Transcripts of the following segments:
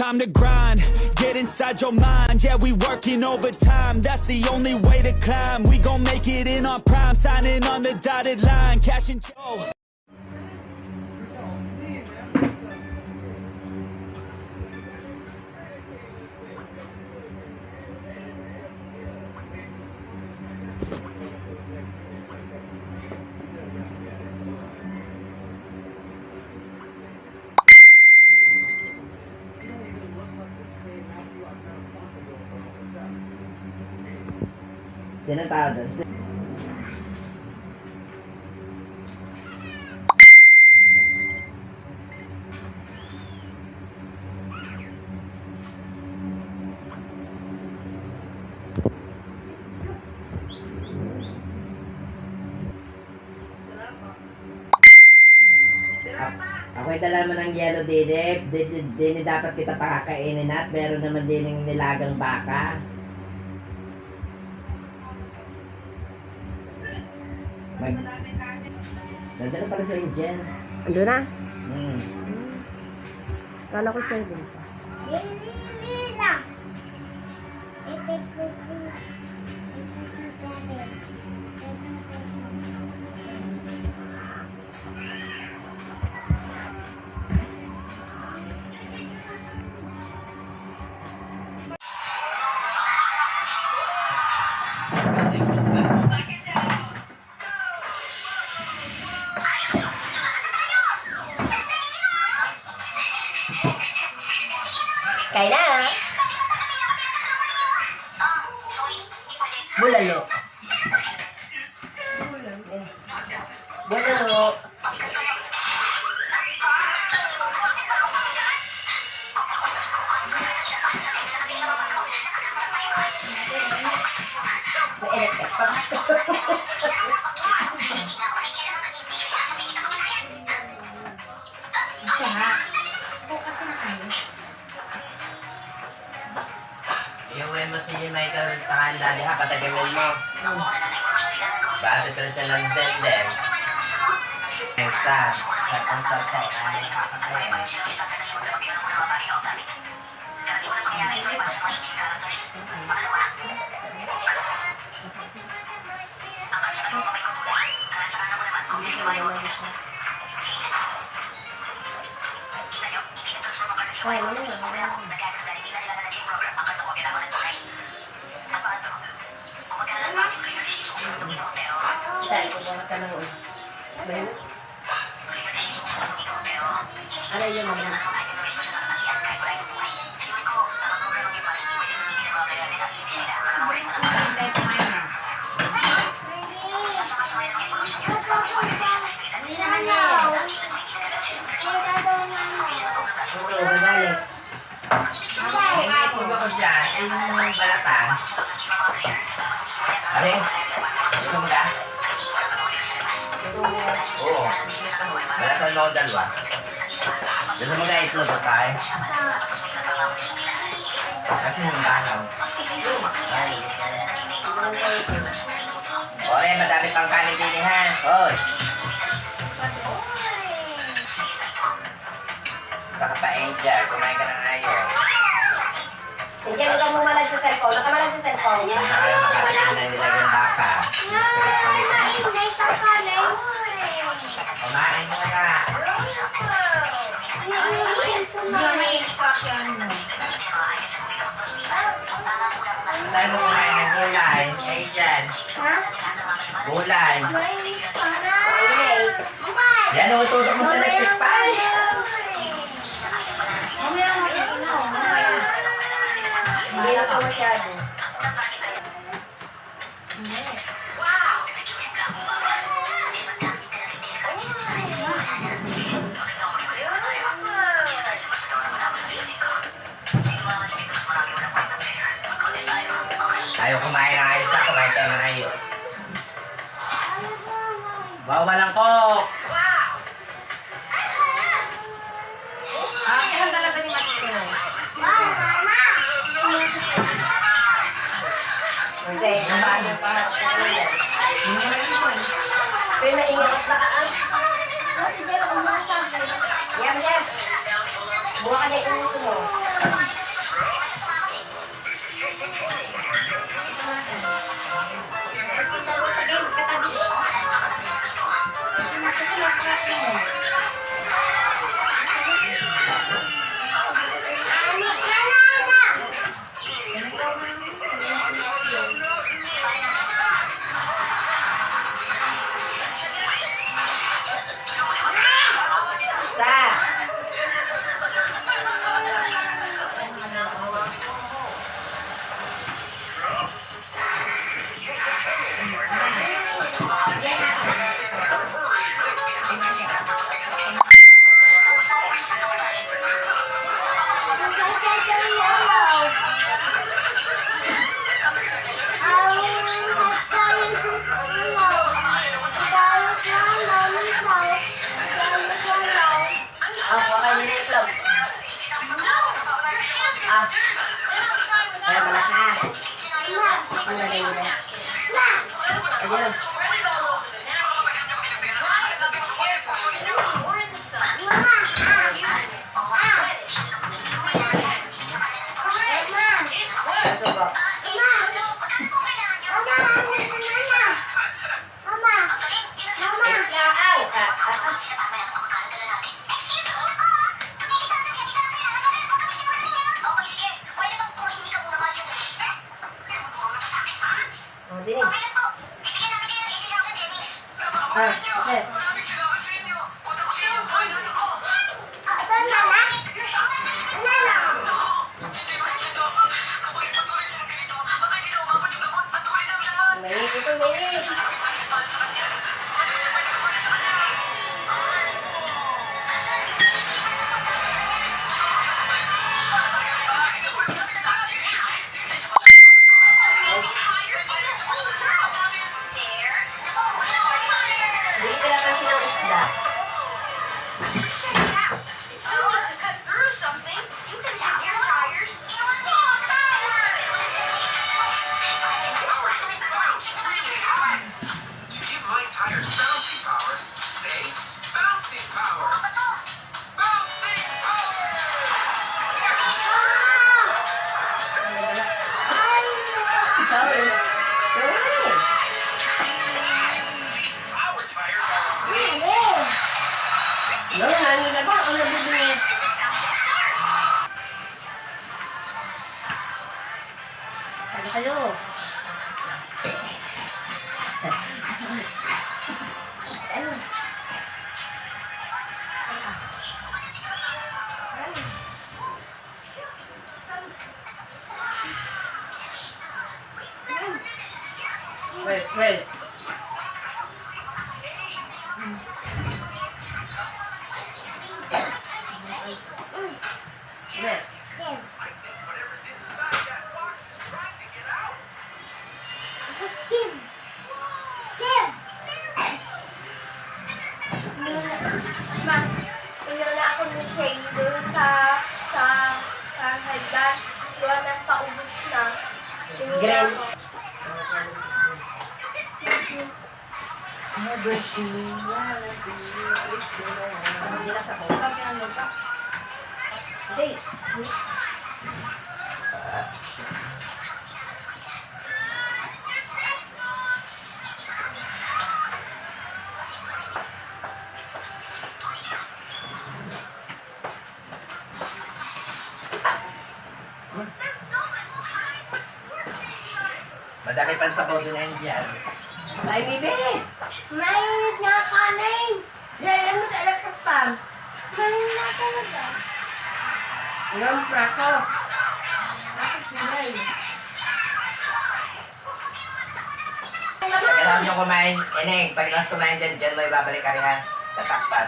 time to grind. Get inside your mind, yeah, we working overtime. That's the only way to climb. We gon' make it in our prime, signing on the dotted line, cashing. Oh. Sino tao doon? Ako'y dala mo ng yellow didip. Dini dapat kita pakakainin at meron naman din ng nilagang baka. Nandun na pala sa Indian. Ando na? Hmm. Kala ko 7 pa. Kaya na. Bulalo. Bulalo. Iuwi mo si Michael sa kanda di ha, patagawin mo. Base pero siya ng denden. Nesta, satang ay nakakatayin. Dahil ko ba ka ng bayo? Ano yun naman? May pugo ko dyan, yung balatan. Abi, gusto mo na? Oo. Balatan mo dalawa. Gusto mo na itlog ba tayo? Kasi yung banaw. Oye, madami pang kanin din ha. Oy. Saka pa Angel, kumain ka ng ayaw. Hindi ka mo malag sa cellphone. Nakamalag sa cellphone. Nakakatayin na nilagang baka. Kumain mo na. Tayo mo kumain ng gulay. Angel. Gulay. Yan, ututok mo sa electric pan. Hindi na pa masyado. Ayaw kumain ng ayos na, kumain tayo ng ayos. Bawal ang kok. Kailan talaga ni Matito? Hindi, nabago pa. Pero maingat pa ka. Yan, Chef. Buha ka na yung uso mo. Wait. Yes. Ilan na ako ni Shane doon sa hagdan. Doon ang paubos na. Green. Hindi na sa ko. Sabi ang lupa. Hindi. Madami pang sabaw doon na dyan. Ay, bibi! Mainit nga kanin. Yan mo sa electric fan. Mainit na talaga. Ilang prako. Bakit sinay? Kailangan nyo kumain. Eneng, pag nas kumain dyan mo ibabalik ka rin ha. Sa takpan.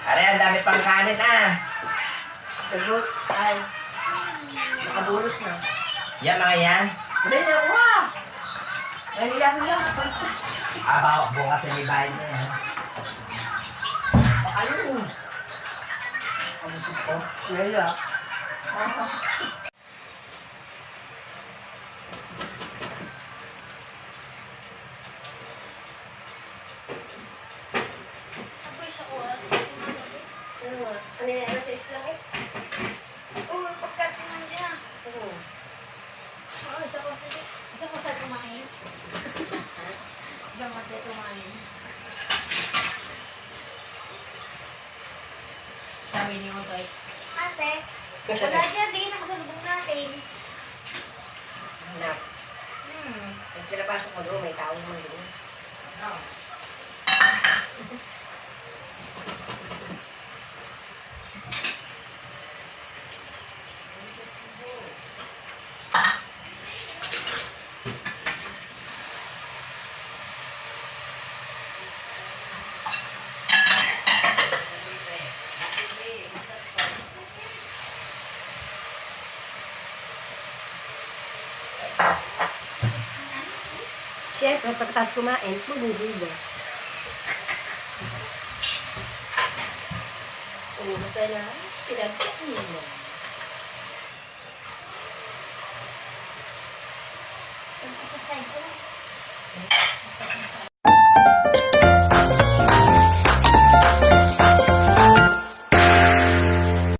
Aray, ang dami pang kanin Sagot. Ay. Nakabulos na. Yan mga yan. Hindi na ako ah. Nahiya-hiya. Bukas yung ibahin na yan. Ayun. Kamusip ko. Nahiya. Apoy sa oras. Ano yan? Ano sa islang eh? Oo, pagkat nandiyan na. Oo, isa ko sa kumain. Isa ko sa kumain. sabi ni Otoy? Ate, wala dyan din. Nakasalubong natin. Anak, pag pinapasok mo doon, may tao naman doon. Siyempre, pagkatapos kumain, maghuhugas. Basta na, pinagkain mo. Pag-aside ko.